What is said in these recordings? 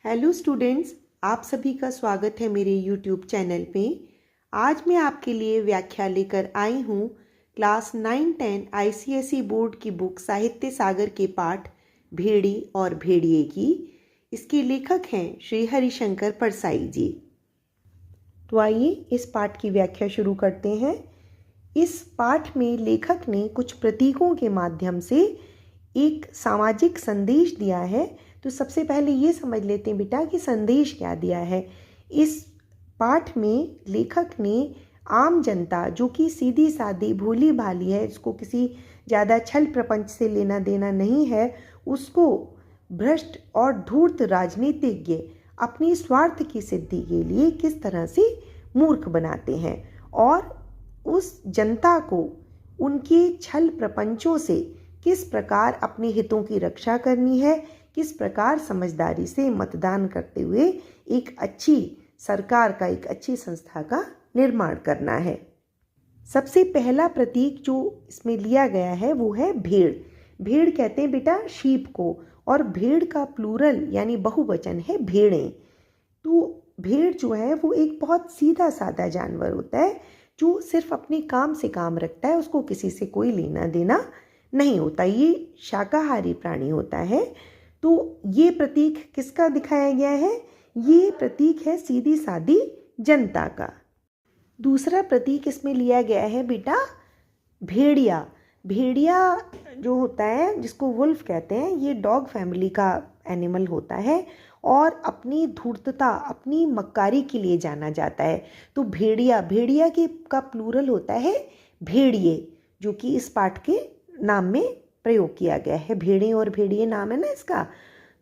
Hello students, आप सभी का स्वागत है मेरे यूट्यूब चैनल पे। आज मैं आपके लिए व्याख्या लेकर आई हूँ क्लास 9-10 आईसीएसई बोर्ड की बुक साहित्य सागर के पाठ भेड़ी और भेड़िए की। इसके लेखक हैं श्री हरिशंकर परसाई जी। तो आइए इस पाठ की व्याख्या शुरू करते हैं। इस पाठ में लेखक ने कुछ प्रतीकों के माध्यम से एक सामाजिक संदेश दिया है। तो सबसे पहले ये समझ लेते हैं बेटा कि संदेश क्या दिया है। इस पाठ में लेखक ने आम जनता जो कि सीधी सादी भोली भाली है, इसको किसी ज़्यादा छल प्रपंच से लेना देना नहीं है, उसको भ्रष्ट और धूर्त राजनीतिज्ञ अपनी स्वार्थ की सिद्धि के लिए किस तरह से मूर्ख बनाते हैं और उस जनता को उनके छल प्रपंचों से किस प्रकार अपने हितों की रक्षा करनी है, किस प्रकार समझदारी से मतदान करते हुए एक अच्छी सरकार का, एक अच्छी संस्था का निर्माण करना है। सबसे पहला प्रतीक जो इसमें लिया गया है वो है भेड़। भेड़ कहते हैं बेटा शीप को, और भेड़ का प्लूरल यानी बहुवचन है भेड़ें। तो भेड़ जो है वो एक बहुत सीधा साधा जानवर होता है जो सिर्फ अपने काम से काम रखता है, उसको किसी से कोई लेना देना नहीं होता। ये शाकाहारी प्राणी होता है। तो ये प्रतीक किसका दिखाया गया है? ये प्रतीक है सीधी सादी जनता का। दूसरा प्रतीक इसमें लिया गया है बेटा भेड़िया। भेड़िया जो होता है, जिसको वुल्फ कहते हैं, ये डॉग फैमिली का एनिमल होता है और अपनी धूर्तता, अपनी मक्कारी के लिए जाना जाता है। तो भेड़िया, भेड़िया के का प्लूरल होता है भेड़िए, जो कि इस पाठ के नाम में प्रयोग किया गया है। भेड़े और भेड़िए नाम है ना इसका।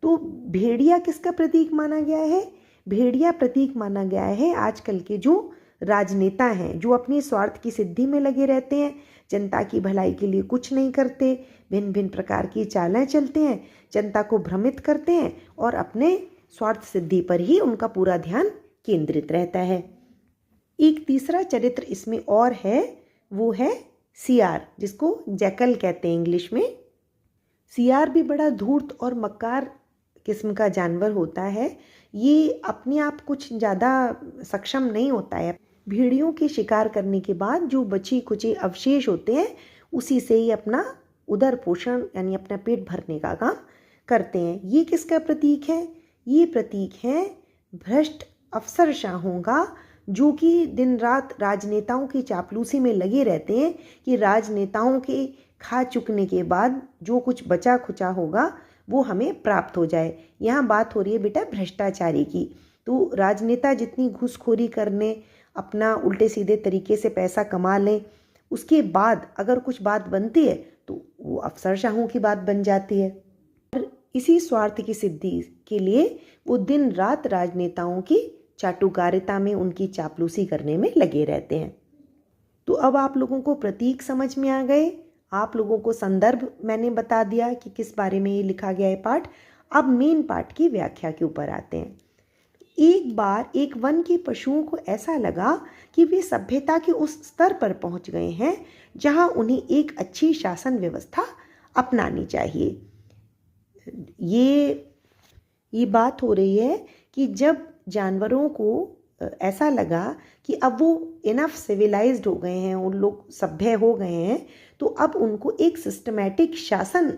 तो भेड़िया किसका प्रतीक माना गया है? भेड़िया प्रतीक माना गया है आजकल के जो राजनेता हैं, जो अपने स्वार्थ की सिद्धि में लगे रहते हैं, जनता की भलाई के लिए कुछ नहीं करते, भिन्न भिन्न प्रकार की चालें चलते हैं, जनता को भ्रमित करते हैं और अपने स्वार्थ सिद्धि पर ही उनका पूरा ध्यान केंद्रित रहता है। एक तीसरा चरित्र इसमें और है, वो है सियार, जिसको जैकल कहते हैं इंग्लिश में। सियार भी बड़ा धूर्त और मक्कार किस्म का जानवर होता है। ये अपने आप कुछ ज़्यादा सक्षम नहीं होता है। भेड़ियों के शिकार करने के बाद जो बची कुची अवशेष होते हैं उसी से ही अपना उदर पोषण यानी अपना पेट भरने का काम करते हैं। ये किसका प्रतीक है? ये प्रतीक है भ्रष्ट अफसरशाहों का, जो कि दिन रात राजनेताओं की चापलूसी में लगे रहते हैं कि राजनेताओं के खा चुकने के बाद जो कुछ बचा खुचा होगा वो हमें प्राप्त हो जाए। यहाँ बात हो रही है बेटा भ्रष्टाचारी की। तो राजनेता जितनी घूसखोरी करने, अपना उल्टे सीधे तरीके से पैसा कमा लें, उसके बाद अगर कुछ बात बनती है तो वो अफसरशाहों की बात बन जाती है। और इसी स्वार्थ की सिद्धि के लिए वो दिन रात राजनेताओं की चाटुकारिता में, उनकी चापलूसी करने में लगे रहते हैं। तो अब आप लोगों को प्रतीक समझ में आ गए, आप लोगों को संदर्भ मैंने बता दिया कि किस बारे में ये लिखा गया है पाठ। अब मेन पाठ की व्याख्या के ऊपर आते हैं। एक बार एक वन के पशुओं को ऐसा लगा कि वे सभ्यता के उस स्तर पर पहुंच गए हैं जहां उन्हें एक अच्छी शासन व्यवस्था अपनानी चाहिए। ये बात हो रही है कि जब जानवरों को ऐसा लगा कि अब वो इनफ सिविलाइज्ड हो गए हैं, उन लोग सभ्य हो गए हैं, तो अब उनको एक सिस्टमैटिक शासन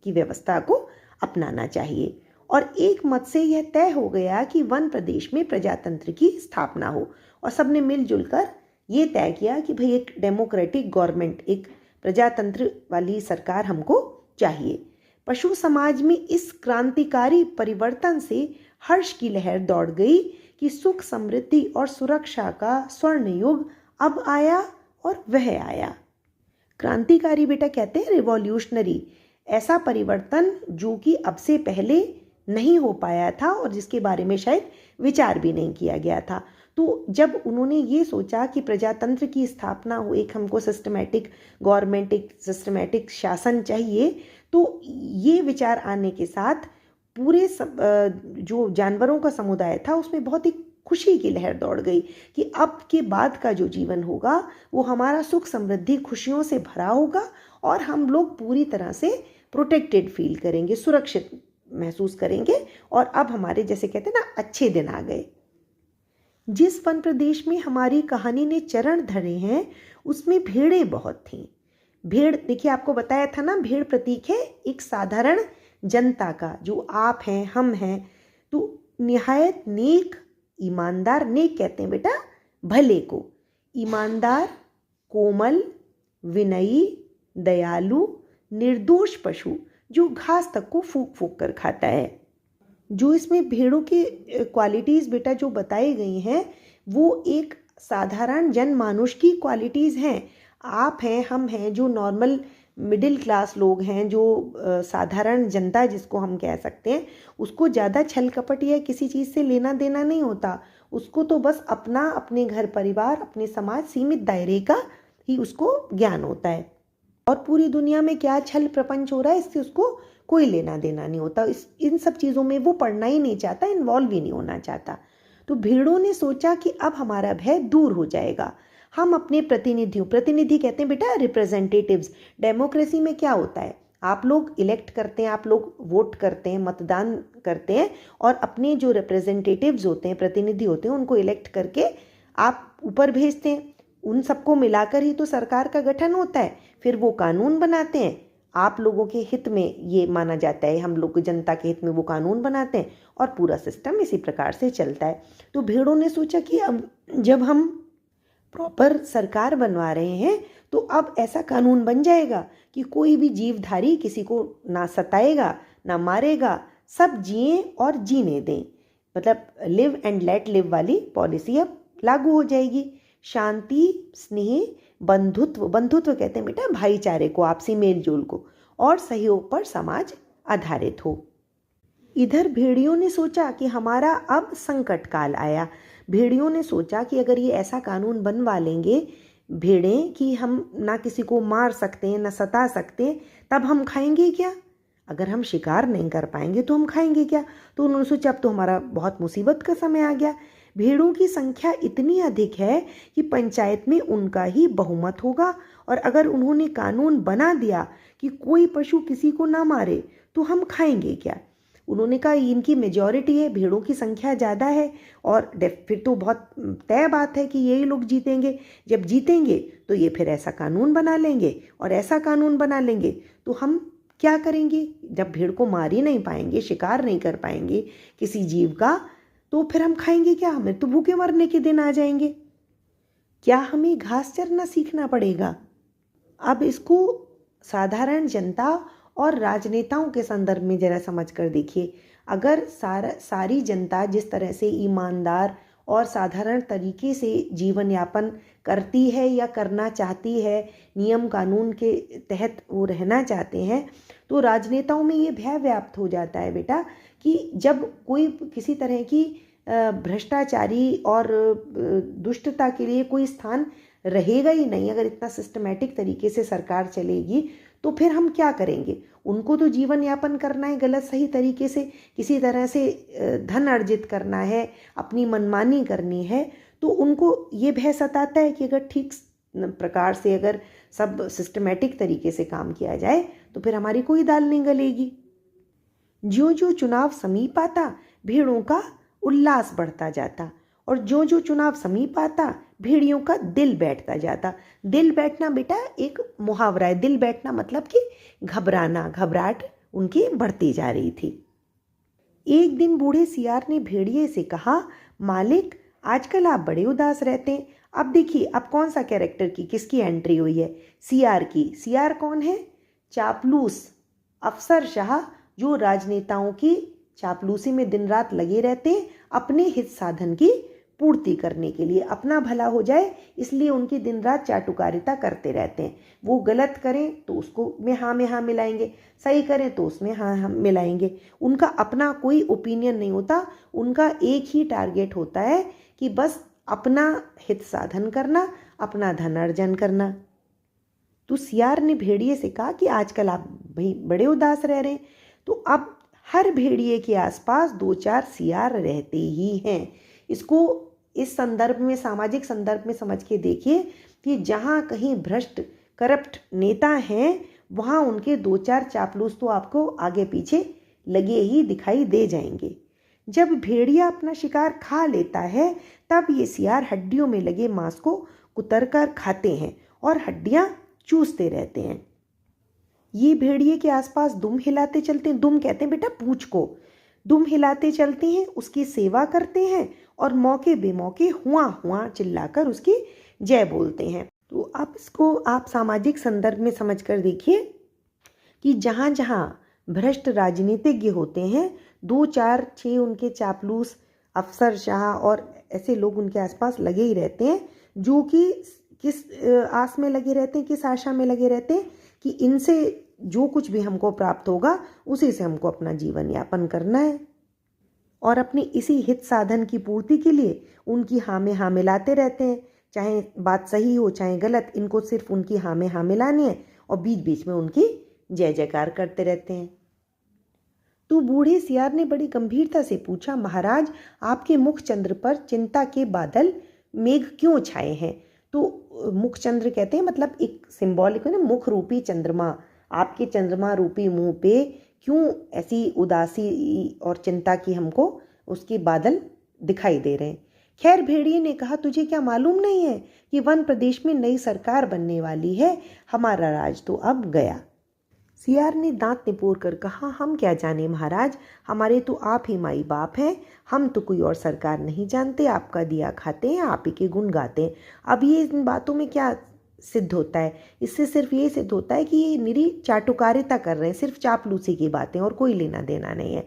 की व्यवस्था को अपनाना चाहिए। और एक मत से यह तय हो गया कि वन प्रदेश में प्रजातंत्र की स्थापना हो, और सबने मिलजुल कर ये तय किया कि भाई एक डेमोक्रेटिक गवर्नमेंट, एक प्रजातंत्र वाली सरकार हमको चाहिए। पशु समाज में इस क्रांतिकारी परिवर्तन से हर्ष की लहर दौड़ गई कि सुख, समृद्धि और सुरक्षा का स्वर्ण युग अब आया और वह आया। क्रांतिकारी बेटा कहते हैं रिवॉल्यूशनरी, ऐसा परिवर्तन जो कि अब से पहले नहीं हो पाया था और जिसके बारे में शायद विचार भी नहीं किया गया था। तो जब उन्होंने ये सोचा कि प्रजातंत्र की स्थापना हो, एक हमको सिस्टमैटिक गवर्नमेंट, एक सिस्टमैटिक शासन चाहिए, तो ये विचार आने के साथ पूरे जो जानवरों का समुदाय था उसमें बहुत ही खुशी की लहर दौड़ गई कि अब के बाद का जो जीवन होगा वो हमारा सुख, समृद्धि, खुशियों से भरा होगा और हम लोग पूरी तरह से प्रोटेक्टेड फील करेंगे, सुरक्षित महसूस करेंगे और अब हमारे जैसे कहते हैं ना अच्छे दिन आ गए। जिस वन प्रदेश में हमारी कहानी ने चरण धरे हैं उसमें भेड़ें बहुत थीं। भेड़ देखिए, आपको बताया था ना, भेड़ प्रतीक है एक साधारण जनता का, जो आप हैं, हम हैं। तो निहायत नेक, ईमानदार, नेक कहते हैं बेटा भले को, ईमानदार, कोमल, विनयी, दयालु, निर्दोष पशु जो घास तक को फूंक फूंक कर खाता है। जो इसमें भेड़ों की क्वालिटीज़ बेटा जो बताई गई हैं वो एक साधारण जनमानुष की क्वालिटीज़ हैं। आप हैं, हम हैं, जो नॉर्मल मिडिल क्लास लोग हैं, जो साधारण जनता जिसको हम कह सकते हैं, उसको ज़्यादा छल कपट या किसी चीज़ से लेना देना नहीं होता। उसको तो बस अपना, अपने घर परिवार, अपने समाज, सीमित दायरे का ही उसको ज्ञान होता है और पूरी दुनिया में क्या छल प्रपंच हो रहा है इससे उसको कोई लेना देना नहीं होता। इन सब चीज़ों में वो पढ़ना ही नहीं चाहता, इन्वॉल्व ही नहीं होना चाहता। तो भेड़ों ने सोचा कि अब हमारा भय दूर हो जाएगा। हम अपने प्रतिनिधियों, प्रतिनिधि कहते हैं बेटा रिप्रेजेंटेटिव्स। डेमोक्रेसी में क्या होता है, आप लोग इलेक्ट करते हैं, आप लोग वोट करते हैं, मतदान करते हैं और अपने जो रिप्रेजेंटेटिव्स होते हैं, प्रतिनिधि होते हैं, उनको इलेक्ट करके आप ऊपर भेजते हैं। उन सबको मिलाकर ही तो सरकार का गठन होता है। फिर वो कानून बनाते हैं, आप लोगों के हित में ये माना जाता है, हम लोग जनता के हित में वो कानून बनाते हैं और पूरा सिस्टम इसी प्रकार से चलता है। तो भेड़ों ने सोचा कि अब जब हम प्रॉपर सरकार बनवा रहे हैं तो अब ऐसा कानून बन जाएगा कि कोई भी जीवधारी किसी को ना सताएगा, ना मारेगा, सब जिए और जीने दें। मतलब लिव एंड लेट लिव वाली पॉलिसी अब लागू हो जाएगी। शांति, स्नेह, बंधुत्व, बंधुत्व कहते हैं बेटा भाईचारे को, आपसी मेल जोल को, और सहयोग पर समाज आधारित हो। इधर भेड़ियों ने सोचा कि हमारा अब संकट काल आया। भेड़ियों ने सोचा कि अगर ये ऐसा कानून बनवा लेंगे भेड़ें कि हम ना किसी को मार सकते हैं, ना सता सकते, तब हम खाएंगे क्या? अगर हम शिकार नहीं कर पाएंगे तो हम खाएंगे क्या? तो उन्होंने सोचा अब तो हमारा बहुत मुसीबत का समय आ गया। भेड़ों की संख्या इतनी अधिक है कि पंचायत में उनका ही बहुमत होगा और अगर उन्होंने कानून बना दिया कि कोई पशु किसी को ना मारे तो हम खाएंगे क्या? उन्होंने कहा इनकी मेजॉरिटी है, भेड़ों की संख्या ज़्यादा है और फिर तो बहुत तय बात है कि यही लोग जीतेंगे। जब जीतेंगे तो ये फिर ऐसा कानून बना लेंगे और ऐसा कानून बना लेंगे तो हम क्या करेंगे? जब भेड़ को मार ही नहीं पाएंगे, शिकार नहीं कर पाएंगे किसी जीव का, तो फिर हम खाएंगे क्या? हमें तो भूखे मरने के दिन आ जाएंगे। क्या हमें घास चरना सीखना पड़ेगा? अब इसको साधारण जनता और राजनेताओं के संदर्भ में जरा समझ कर देखिए। अगर सारी जनता जिस तरह से ईमानदार और साधारण तरीके से जीवन यापन करती है या करना चाहती है, नियम कानून के तहत वो रहना चाहते हैं, तो राजनेताओं में ये भय व्याप्त हो जाता है बेटा कि जब कोई किसी तरह की भ्रष्टाचारी और दुष्टता के लिए कोई स्थान रहेगा ही नहीं। अगर इतना सिस्टमैटिक तरीके से सरकार चलेगी तो फिर हम क्या करेंगे? उनको तो जीवन यापन करना है गलत सही तरीके से, किसी तरह से धन अर्जित करना है, अपनी मनमानी करनी है, तो उनको ये भय सताता है कि अगर ठीक प्रकार से अगर सब सिस्टमैटिक तरीके से काम किया जाए तो फिर हमारी कोई दाल नहीं गलेगी। ज्यों ज्यों चुनाव समीप आता भेड़ों का उल्लास बढ़ता जाता और जो जो चुनाव समीप आता भेड़ियों का दिल बैठता जाता। दिल बैठना बेटा एक मुहावरा है। दिल बैठना मतलब कि घबराना, घबराहट उनकी बढ़ती जा रही थी। एक दिन बूढ़े सियार ने भेड़िए से कहा, मालिक आजकल आप बड़े उदास रहते हैं। अब देखिए अब कौन सा कैरेक्टर की किसकी एंट्री हुई है? सियार की। सियार कौन है? चापलूस अफसरशाह जो राजनेताओं की चापलूसी में दिन रात लगे रहते हैं अपने हित साधन की पूर्ति करने के लिए, अपना भला हो जाए इसलिए उनकी दिन रात चाटुकारिता करते रहते हैं। वो गलत करें तो उसको में हाँ मिलाएंगे, सही करें तो उसमें हाँ मिलाएंगे। उनका अपना कोई ओपिनियन नहीं होता। उनका एक ही टारगेट होता है कि बस अपना हित साधन करना, अपना धन अर्जन करना। तो सियार ने भेड़िए से कहा कि आजकल आप भाई बड़े उदास रह रहे हैं। तो अब हर भेड़िए के आसपास 2-4 सियार रहते ही हैं। इसको इस संदर्भ में, सामाजिक संदर्भ में समझ के देखिए कि जहाँ कहीं भ्रष्ट करप्ट नेता हैं वहाँ उनके 2-4 चापलूस तो आपको आगे पीछे लगे ही दिखाई दे जाएंगे। जब भेड़िया अपना शिकार खा लेता है तब ये सियार हड्डियों में लगे मांस को कुतर कर खाते हैं और हड्डियां चूसते रहते हैं। ये भेड़िए के आसपास दुम हिलाते चलते हैं। दुम कहते हैं बेटा पूंछ को। दुम हिलाते चलते हैं, उसकी सेवा करते हैं और मौके बेमौके हुआ हुआ चिल्लाकर उसकी जय बोलते हैं। तो आप इसको आप सामाजिक संदर्भ में समझकर देखिए कि जहाँ जहाँ भ्रष्ट राजनीतिज्ञ होते हैं, 2 4 6 उनके चापलूस अफसरशाह और ऐसे लोग उनके आसपास लगे ही रहते हैं, जो कि किस आस में लगे रहते हैं, किस आशा में लगे रहते हैं कि इनसे जो कुछ भी हमको प्राप्त होगा उसी से हमको अपना जीवन यापन करना है। और अपनी इसी हित साधन की पूर्ति के लिए उनकी हाँ में हाँ मिलाते रहते हैं। चाहे बात सही हो चाहे गलत, इनको सिर्फ उनकी हाँ में हाँ मिलानी है और बीच बीच में उनकी जय जयकार करते रहते हैं। तो बूढ़े सियार ने बड़ी गंभीरता से पूछा, महाराज आपके मुख चंद्र पर चिंता के बादल मेघ क्यों छाए हैं? तो मुख चंद्र कहते हैं मतलब एक सिंबॉलिक है ना, मुख रूपी चंद्रमा, आपके चंद्रमा रूपी मुंह पे क्यों ऐसी उदासी और चिंता की हमको उसके बादल दिखाई दे रहे हैं। खैर भेड़िए ने कहा, तुझे क्या मालूम नहीं है कि वन प्रदेश में नई सरकार बनने वाली है, हमारा राज तो अब गया। सियार ने दांत निपोर कर कहा, हम क्या जाने महाराज, हमारे तो आप ही माई बाप हैं, हम तो कोई और सरकार नहीं जानते, आपका दिया खाते हैं, आप ही के गुण गाते हैं। अब ये इन बातों में क्या सिद्ध होता है? इससे सिर्फ ये सिद्ध होता है कि ये निरी चाटुकारिता कर रहे हैं, सिर्फ चापलूसी की बातें और कोई लेना देना नहीं है।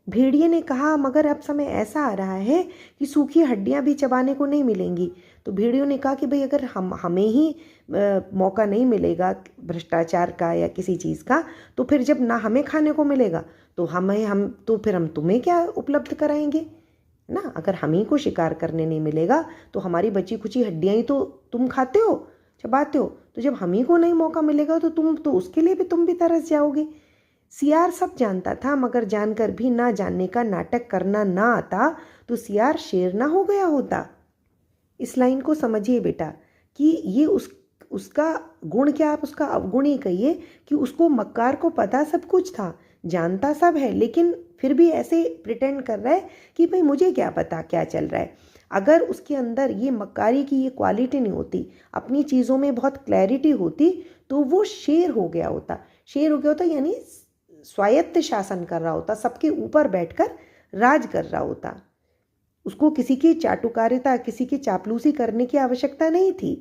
भेड़िए ने कहा, मगर अब समय ऐसा आ रहा है कि सूखी हड्डियां भी चबाने को नहीं मिलेंगी। तो भेड़ियों ने कहा कि भाई अगर हमें ही मौका नहीं मिलेगा भ्रष्टाचार का या किसी चीज़ का, तो फिर जब ना हमें खाने को मिलेगा तो फिर हम तुम्हें क्या उपलब्ध कराएंगे ना। अगर हम ही को शिकार करने नहीं मिलेगा तो हमारी बची खुची हड्डियां ही तो तुम खाते हो, चबाते हो। तो जब हम ही को नहीं मौका मिलेगा तो तुम तो उसके लिए भी तुम भी तरस जाओगे। सियार सब जानता था, मगर जानकर भी ना जानने का नाटक करना ना आता तो सियार शेर ना हो गया होता। इस लाइन को समझिए बेटा कि ये उसका गुण क्या, आप उसका अवगुण ही कहिए कि उसको मक्कार को पता सब कुछ था, जानता सब है, लेकिन फिर भी ऐसे प्रिटेंड कर रहा है कि भाई मुझे क्या पता क्या चल रहा है। अगर उसके अंदर ये मक्कारी की ये क्वालिटी नहीं होती, अपनी चीज़ों में बहुत क्लैरिटी होती, तो वो शेर हो गया होता। शेर हो गया होता यानी स्वायत्त शासन कर रहा होता, सबके ऊपर बैठकर राज कर रहा होता। उसको किसी की चाटुकारिता, किसी की चापलूसी करने की आवश्यकता नहीं थी।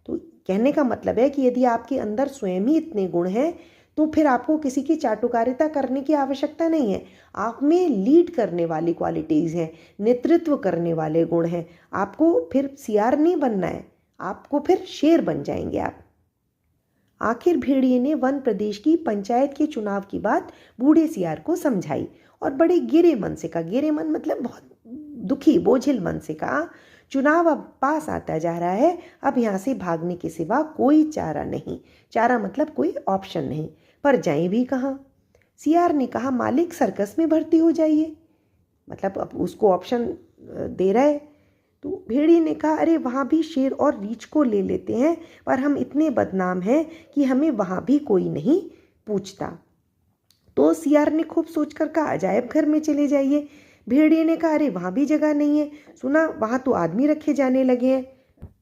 तो कहने का मतलब है कि यदि आपके अंदर स्वयं ही इतने गुण हैं तो फिर आपको किसी की चाटुकारिता करने की आवश्यकता नहीं है। आप में लीड करने वाली क्वालिटीज़ हैं, नेतृत्व करने वाले गुण हैं। आपको फिर सियार नहीं बनना है, आपको फिर शेर बन जाएंगे आप। आखिर भेड़िए ने वन प्रदेश की पंचायत के चुनाव की बात बूढ़े सियार को समझाई और बड़े गिरे मन से कहा, गिरे मन मतलब बहुत दुखी बोझिल मन से कहा, चुनाव अब पास आता जा रहा है, अब यहाँ से भागने के सिवा कोई चारा नहीं। चारा मतलब कोई ऑप्शन नहीं, पर जाएं भी कहाँ? सियार ने कहा, मालिक सर्कस में भर्ती हो जाइए। मतलब अब उसको ऑप्शन दे रहा है। तो भेड़िए ने कहा, अरे वहाँ भी शेर और रीछ को ले लेते हैं, पर हम इतने बदनाम हैं कि हमें वहाँ भी कोई नहीं पूछता। तो सियार ने खूब सोचकर कहा, अजायब घर में चले जाइए। भेड़िए ने कहा, अरे वहाँ भी जगह नहीं है, सुना वहाँ तो आदमी रखे जाने लगे हैं।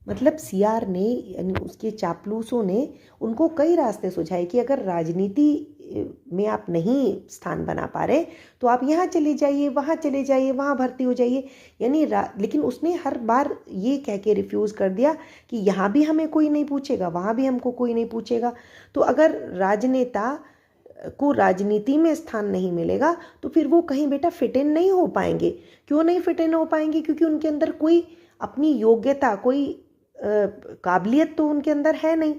मतलब सियार ने यानी उसके चापलूसों ने उनको कई रास्ते सुझाए कि अगर राजनीति में आप नहीं स्थान बना पा रहे तो आप यहाँ चले जाइए, वहाँ चले जाइए, वहाँ भर्ती हो जाइए। यानी लेकिन उसने हर बार ये कह के रिफ्यूज़ कर दिया कि यहाँ भी हमें कोई नहीं पूछेगा, वहाँ भी हमको कोई नहीं पूछेगा। तो अगर राजनेता को राजनीति में स्थान नहीं मिलेगा तो फिर वो कहीं बेटा फिट इन नहीं हो पाएंगे। क्यों नहीं फिट इन हो पाएंगे? क्योंकि उनके अंदर कोई अपनी योग्यता, कोई काबिलियत तो उनके अंदर है नहीं।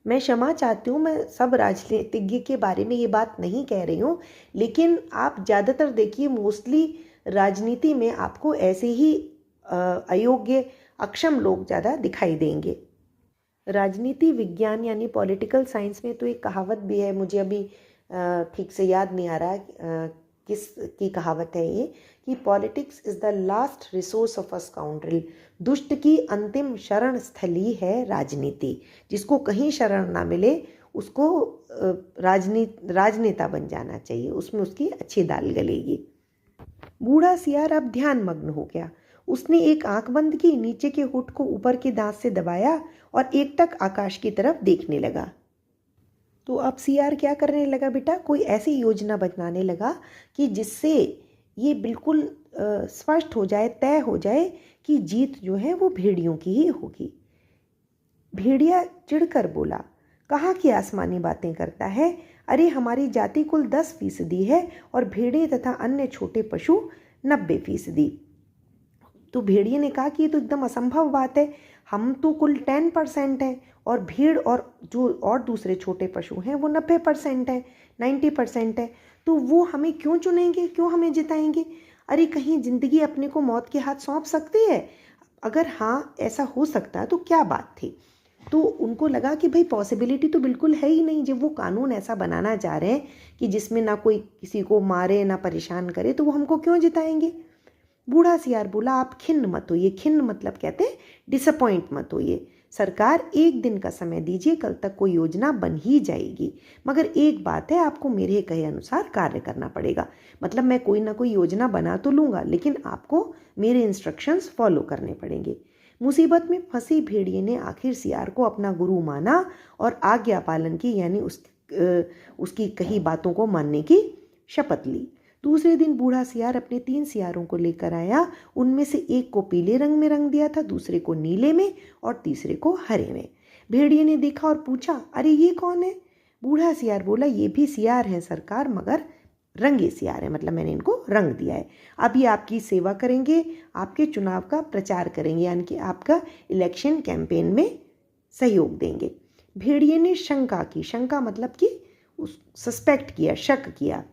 मैं क्षमा चाहती हूँ, मैं सब राजनीतिज्ञ के बारे में ये बात नहीं कह रही हूँ, लेकिन आप ज़्यादातर देखिए मोस्टली राजनीति में आपको ऐसे ही अयोग्य, अक्षम लोग ज़्यादा दिखाई देंगे। राजनीति विज्ञान यानी पॉलिटिकल साइंस में तो एक कहावत भी है, मुझे अभी ठीक से याद नहीं आ रहा किस की कहावत है ये, कि politics is the last resource of a scoundrel. दुष्ट की अंतिम शरण स्थली है राजनीति। जिसको कहीं शरण ना मिले उसको राजनेता बन जाना चाहिए, उसमें उसकी अच्छी दाल गलेगी। बूढ़ा सियार अब ध्यान मग्न हो गया। उसने एक आंख बंद की, नीचे के होठ को ऊपर के दांत से दबाया और एकटक आकाश की तरफ देखने लगा। तो अब सियार क्या करने लगा बेटा, कोई ऐसी योजना बनाने लगा कि जिससे ये बिल्कुल स्पष्ट हो जाए, तय हो जाए कि जीत जो है वो भेड़ियों की ही होगी। भेड़िया चिढ़कर बोला, कहाँ की आसमानी बातें करता है? अरे हमारी जाति कुल 10% है और भेड़े तथा अन्य छोटे पशु 90%। तो भेड़िए ने कहा कि ये तो एकदम असंभव बात है, हम तो कुल 10% हैं और भीड़ और जो और दूसरे छोटे पशु हैं वो 90% है, 90% है, तो वो हमें क्यों चुनेंगे, क्यों हमें जिताएंगे? अरे कहीं जिंदगी अपने को मौत के हाथ सौंप सकती है? अगर हाँ ऐसा हो सकता तो क्या बात थी। तो उनको लगा कि भाई पॉसिबिलिटी तो बिल्कुल है ही नहीं। जब वो कानून ऐसा बनाना चाह रहे हैं कि जिसमें ना कोई किसी को मारे ना परेशान करे, तो वो हमको क्यों जिताएंगे। बूढ़ा सियार बोला, आप खिन्न मत होइए। खिन्न मतलब कहते हैं डिसअपॉइंट मत होइए। सरकार 1 दिन का समय दीजिए, कल तक कोई योजना बन ही जाएगी। मगर एक बात है, आपको मेरे कहे अनुसार कार्य करना पड़ेगा। मतलब मैं कोई ना कोई योजना बना तो लूँगा, लेकिन आपको मेरे इंस्ट्रक्शंस फॉलो करने पड़ेंगे। मुसीबत में फंसी भेड़िए ने आखिर सियार को अपना गुरु माना और आज्ञा पालन की, यानी उसकी कही बातों को मानने की शपथ ली। दूसरे दिन बूढ़ा सियार अपने 3 सियारों को लेकर आया। उनमें से एक को पीले रंग में रंग दिया था, दूसरे को नीले में और तीसरे को हरे में। भेड़िए ने देखा और पूछा, अरे ये कौन है? बूढ़ा सियार बोला, ये भी सियार हैं सरकार, मगर रंगे सियार हैं, मतलब मैंने इनको रंग दिया है। अब ये आपकी सेवा करेंगे, आपके चुनाव का प्रचार करेंगे, यानी कि आपका इलेक्शन कैंपेन में सहयोग देंगे। भेड़िए ने शंका की। शंका मतलब कि सस्पेक्ट किया, शक किया,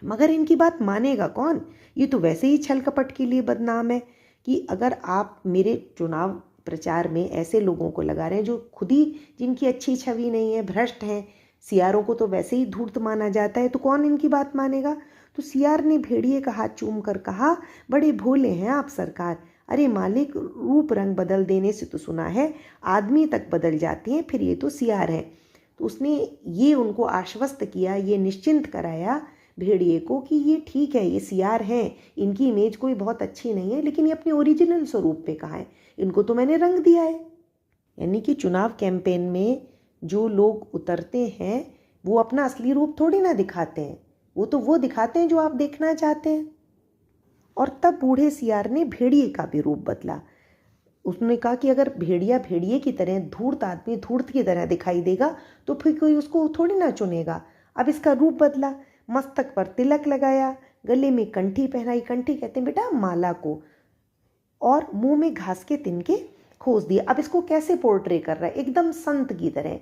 मगर इनकी बात मानेगा कौन? ये तो वैसे ही छल कपट के लिए बदनाम है कि अगर आप मेरे चुनाव प्रचार में ऐसे लोगों को लगा रहे हैं जो खुद ही, जिनकी अच्छी छवि नहीं है, भ्रष्ट हैं, सियारों को तो वैसे ही धूर्त माना जाता है, तो कौन इनकी बात मानेगा। तो सियार ने भेड़िए का हाथ चूम कर कहा, बड़े भोले हैं आप सरकार। अरे मालिक, रूप रंग बदल देने से तो सुना है आदमी तक बदल जाते हैं, फिर ये तो सियार हैं। तो उसने ये उनको आश्वस्त किया, ये निश्चिंत कराया भेड़िए को कि ये ठीक है, ये सियार हैं, इनकी इमेज कोई बहुत अच्छी नहीं है, लेकिन ये अपने ओरिजिनल स्वरूप पे कहाँ है, इनको तो मैंने रंग दिया है। यानी कि चुनाव कैंपेन में जो लोग उतरते हैं वो अपना असली रूप थोड़ी ना दिखाते हैं, वो तो वो दिखाते हैं जो आप देखना चाहते हैं। और तब बूढ़े सियार ने भेड़िए का भी रूप बदला। उसने कहा कि अगर भेड़िया भेड़िए की तरह, धूर्त आदमी धूर्त की तरह दिखाई देगा तो फिर कोई उसको थोड़ी ना चुनेगा। अब इसका रूप बदला, मस्तक पर तिलक लगाया, गले में कंठी पहनाई, कंठी कहते हैं बेटा माला को, और मुंह में घास के तिनके खोस दिए। अब इसको कैसे पोर्ट्रे कर रहा है, एकदम संत की तरह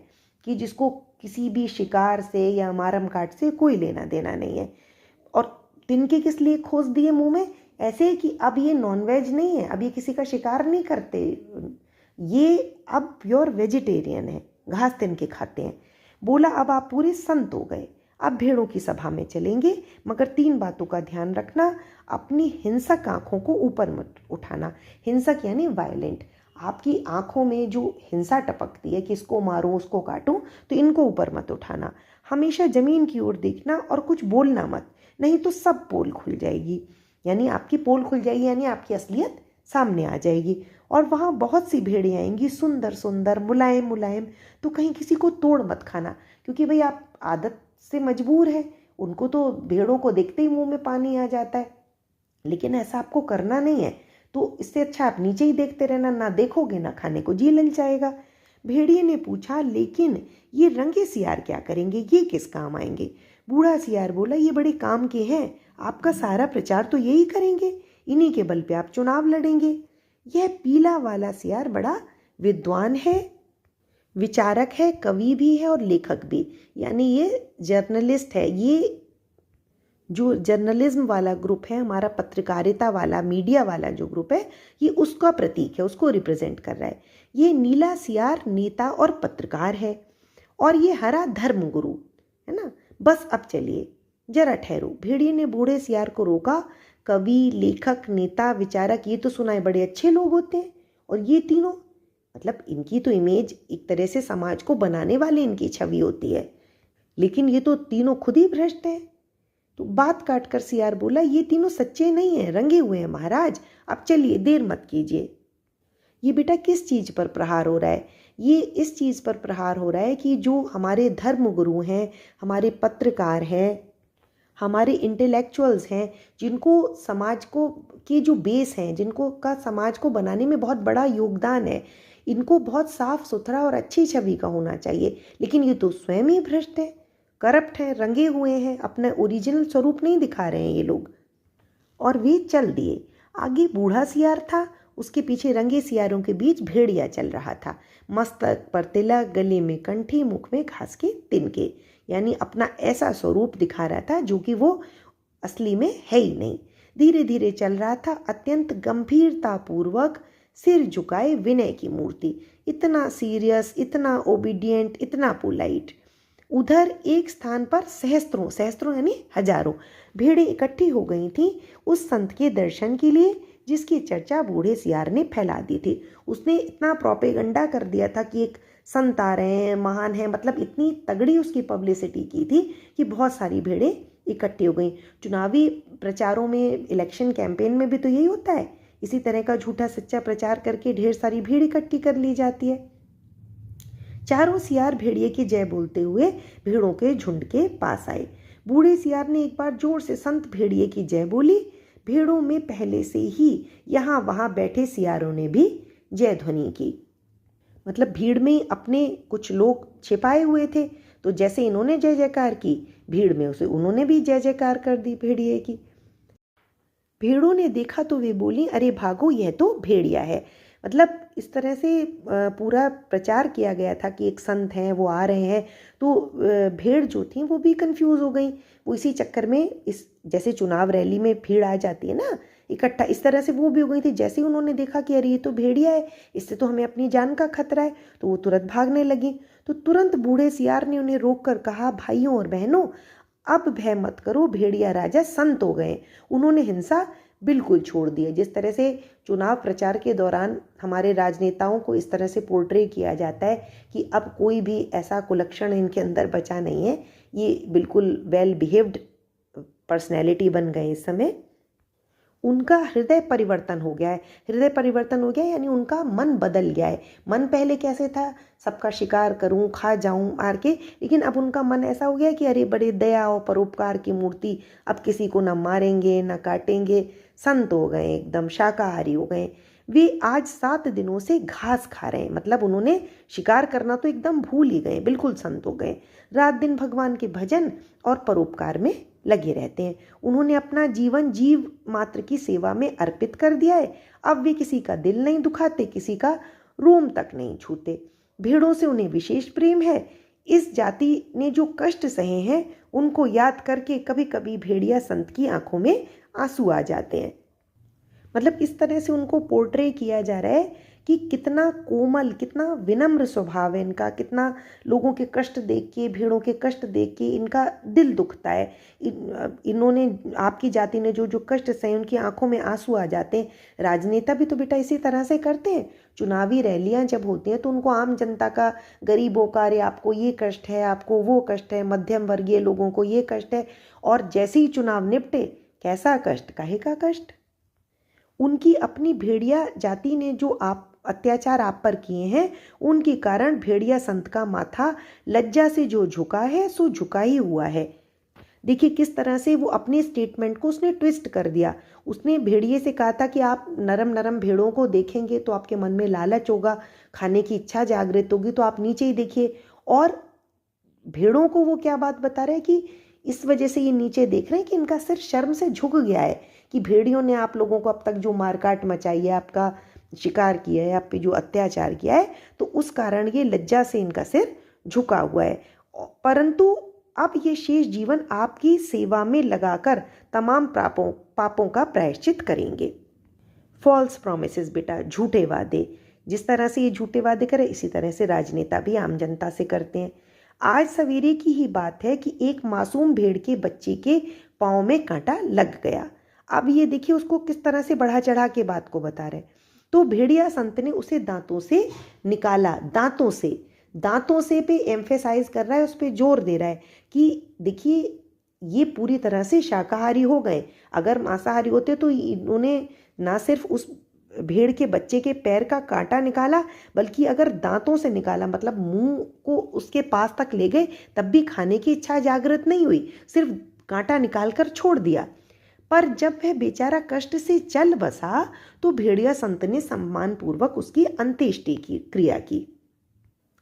कि जिसको किसी भी शिकार से या मारम काट से कोई लेना देना नहीं है। और तिनके किस लिए खोस दिए मुंह में? ऐसे कि अब ये नॉनवेज नहीं है, अब ये किसी का शिकार नहीं करते, ये अब प्योर वेजिटेरियन है, घास तिनके खाते हैं। बोला, अब आप पूरे संत हो गए, अब भेड़ों की सभा में चलेंगे, मगर 3 बातों का ध्यान रखना। अपनी हिंसक आंखों को ऊपर मत उठाना। हिंसक यानी वायलेंट। आपकी आंखों में जो हिंसा टपकती है कि इसको मारूं, उसको काटूं, तो इनको ऊपर मत उठाना। हमेशा जमीन की ओर देखना और कुछ बोलना मत, नहीं तो सब पोल खुल जाएगी। यानी आपकी पोल खुल जाएगी, यानी आपकी असलियत सामने आ जाएगी। और वहाँ बहुत सी भेड़ें आएंगी, सुंदर सुंदर, मुलायम मुलायम, तो कहीं किसी को तोड़ मत खाना, क्योंकि भाई आप आदत से मजबूर है। उनको तो भेड़ों को देखते ही मुंह में पानी आ जाता है, लेकिन ऐसा आपको करना नहीं है। तो इससे अच्छा आप नीचे ही देखते रहना, ना देखोगे ना खाने को जी लग जाएगा। भेड़िए ने पूछा, लेकिन ये रंगे सियार क्या करेंगे, ये किस काम आएंगे? बूढ़ा सियार बोला, ये बड़े काम के हैं, आपका सारा प्रचार तो यही करेंगे, इन्हीं के बल पे आप चुनाव लड़ेंगे। यह पीला वाला सियार बड़ा विद्वान है, विचारक है, कवि भी है और लेखक भी, यानी ये जर्नलिस्ट है। ये जो जर्नलिज्म वाला ग्रुप है, हमारा पत्रकारिता वाला, मीडिया वाला जो ग्रुप है, ये उसका प्रतीक है, उसको रिप्रेजेंट कर रहा है। ये नीला सियार नेता और पत्रकार है, और ये हरा धर्मगुरु है ना। बस अब चलिए, जरा ठहरो। भेड़िए ने बूढ़े सियार को रोका। कवि, लेखक, नेता, विचारक, ये तो सुना है बड़े अच्छे लोग होते हैं, और ये तीनों मतलब इनकी तो इमेज एक तरह से समाज को बनाने वाली इनकी छवि होती है, लेकिन ये तो तीनों खुद ही भ्रष्ट हैं। तो बात काट कर सियार बोला, ये तीनों सच्चे नहीं हैं, रंगे हुए हैं महाराज, अब चलिए देर मत कीजिए। ये बेटा किस चीज़ पर प्रहार हो रहा है? ये इस चीज़ पर प्रहार हो रहा है कि जो हमारे धर्म गुरु हैं, हमारे पत्रकार हैं, हमारे इंटेलेक्चुअल्स हैं, जिनको समाज को के जो बेस हैं, जिनको का समाज को बनाने में बहुत बड़ा योगदान है, इनको बहुत साफ सुथरा और अच्छी छवि का होना चाहिए, लेकिन ये तो स्वयं ही भ्रष्ट हैं, करप्ट हैं, रंगे हुए हैं, अपना ओरिजिनल स्वरूप नहीं दिखा रहे हैं ये लोग। और वे चल दिए। आगे बूढ़ा सियार था, उसके पीछे रंगे सियारों के बीच भेड़िया चल रहा था। मस्तक पर तिलक, गले में कंठी, मुख में घास के तिनके, यानी अपना ऐसा स्वरूप दिखा रहा था जो कि वो असली में है ही नहीं। धीरे धीरे चल रहा था, अत्यंत गंभीरता पूर्वक, सिर झुकाए विनय की मूर्ति, इतना सीरियस, इतना ओबीडियंट, इतना पोलाइट। उधर एक स्थान पर सहस्त्रों सहस्त्रों यानी हजारों भेड़ें इकट्ठी हो गई थीं उस संत के दर्शन के लिए, जिसकी चर्चा बूढ़े सियार ने फैला दी थी। उसने इतना प्रोपेगंडा कर दिया था कि एक संत आ रहे हैं, महान हैं, मतलब इतनी तगड़ी उसकी पब्लिसिटी की थी कि बहुत सारी भेड़ें इकट्ठी हो गई। चुनावी प्रचारों में, इलेक्शन कैंपेन में भी तो यही होता है, इसी तरह का झूठा सच्चा प्रचार करके ढेर सारी भीड़ इकट्ठी कर ली जाती है। चारों सियार भेड़िए की जय बोलते हुए भेड़ों के झुंड के पास आए। बूढ़े सियार ने एक बार जोर से संत भेड़िए की जय बोली। भेड़ों में पहले से ही यहाँ वहाँ बैठे सियारों ने भी जय ध्वनि की। मतलब भीड़ में अपने कुछ लोग छिपाए हुए थे, तो जैसे इन्होंने जय जयकार की, भीड़ में उसे उन्होंने भी जय जयकार कर दी भेड़िए की। भेड़ों ने देखा तो वे बोली, अरे भागो, यह तो भेड़िया है। मतलब इस तरह से पूरा प्रचार किया गया था कि एक संत हैं, वो आ रहे हैं। तो भेड़ जो थी वो भी कंफ्यूज हो गई। वो इसी चक्कर में, इस जैसे चुनाव रैली में भीड़ आ जाती है ना इकट्ठा, इस तरह से वो भी हो गई थी। जैसे ही उन्होंने देखा कि अरे ये तो भेड़िया है, इससे तो हमें अपनी जान का खतरा है, तो वो तुरंत भागने लगी। तो तुरंत बूढ़े सियार ने उन्हें रोक कर कहा, भाइयों और बहनों, अब भय मत करो, भेड़िया राजा संत हो गए। उन्होंने हिंसा बिल्कुल छोड़ दिए। जिस तरह से चुनाव प्रचार के दौरान हमारे राजनेताओं को इस तरह से पोर्ट्रे किया जाता है कि अब कोई भी ऐसा कुलक्षण इनके अंदर बचा नहीं है, ये बिल्कुल वेल बिहेव्ड पर्सनैलिटी बन गए इस समय। उनका हृदय परिवर्तन हो गया है। हृदय परिवर्तन हो गया यानी उनका मन बदल गया है। मन पहले कैसे था, सबका शिकार करूं, खा जाऊं मार के, लेकिन अब उनका मन ऐसा हो गया कि अरे बड़े दया और परोपकार की मूर्ति, अब किसी को ना मारेंगे ना काटेंगे, संत हो गए, एकदम शाकाहारी हो गए। वे आज 7 दिनों से घास खा रहे हैं, मतलब उन्होंने शिकार करना तो एकदम भूल ही गए, बिल्कुल संत हो गए। रात दिन भगवान के भजन और परोपकार में लगे रहते हैं। उन्होंने अपना जीवन जीव मात्र की सेवा में अर्पित कर दिया है। अब वे किसी का दिल नहीं दुखाते, किसी का रोम तक नहीं छूते। भेड़ों से उन्हें विशेष प्रेम है। इस जाति ने जो कष्ट सहे हैं उनको याद करके कभी कभी भेड़िया संत की आंखों में आंसू आ जाते हैं। मतलब इस तरह से उनको पोर्ट्रे किया जा रहा है कि कितना कोमल, कितना विनम्र स्वभाव है इनका, कितना लोगों के कष्ट देख के, भेड़ों के कष्ट देख के इनका दिल दुखता है। इन्होंने, आपकी जाति ने जो जो कष्ट सहे, उनकी आंखों में आंसू आ जाते हैं। राजनेता भी तो बेटा इसी तरह से करते हैं। चुनावी रैलियां जब होती हैं तो उनको आम जनता का, गरीबों का, अरे आपको ये कष्ट है, आपको वो कष्ट है, मध्यम वर्गीय लोगों को ये कष्ट है, और जैसे ही चुनाव निपटे, कैसा कष्ट, काहे का कष्ट। उनकी अपनी भेड़िया जाति ने जो आप अत्याचार आप पर किए हैं, उनके कारण भेड़िया संत का माथा लज्जा से जो झुका है सो झुका ही हुआ है। देखिए किस तरह से वो अपने स्टेटमेंट को उसने ट्विस्ट कर दिया। उसने भेड़िए से कहा था कि आप नरम नरम भेड़ों को देखेंगे तो आपके मन में लालच होगा, खाने की इच्छा जागृत होगी, तो आप नीचे ही देखिए। और भेड़ों को वो क्या बात बता रहे हैं कि इस वजह से ये नीचे देख रहे हैं कि इनका सिर शर्म से झुक गया है कि भेड़ियों ने आप लोगों को अब तक जो मारकाट मचाई है, आपका शिकार किया है, आप पे जो अत्याचार किया है, तो उस कारण ये लज्जा से इनका सिर झुका हुआ है। परंतु अब ये शेष जीवन आपकी सेवा में लगाकर तमाम पापों का प्रायश्चित करेंगे। फॉल्स प्रोमिसेस बेटा, झूठे वादे। जिस तरह से ये झूठे वादे करे, इसी तरह से राजनेता भी आम जनता से करते हैं। आज सवेरे की ही बात है कि एक मासूम भेड़ के बच्चे के पाँव में कांटा लग गया। अब ये देखिए उसको किस तरह से बढ़ा चढ़ा के बात को बता रहे। तो भेड़िया संत ने उसे दांतों से निकाला, दांतों से पे एम्फेसाइज कर रहा है, उस पर जोर दे रहा है कि देखिए ये पूरी तरह से शाकाहारी हो गए। अगर मांसाहारी होते तो इन्होंने ना सिर्फ उस भेड़ के बच्चे के पैर का कांटा निकाला, बल्कि अगर दांतों से निकाला मतलब मुंह को उसके पास तक ले गए, तब भी खाने की इच्छा जागृत नहीं हुई, सिर्फ कांटा निकालकर छोड़ दिया। पर जब वह बेचारा कष्ट से चल बसा तो भेड़िया संत ने सम्मानपूर्वक उसकी अंत्येष्टि की क्रिया की।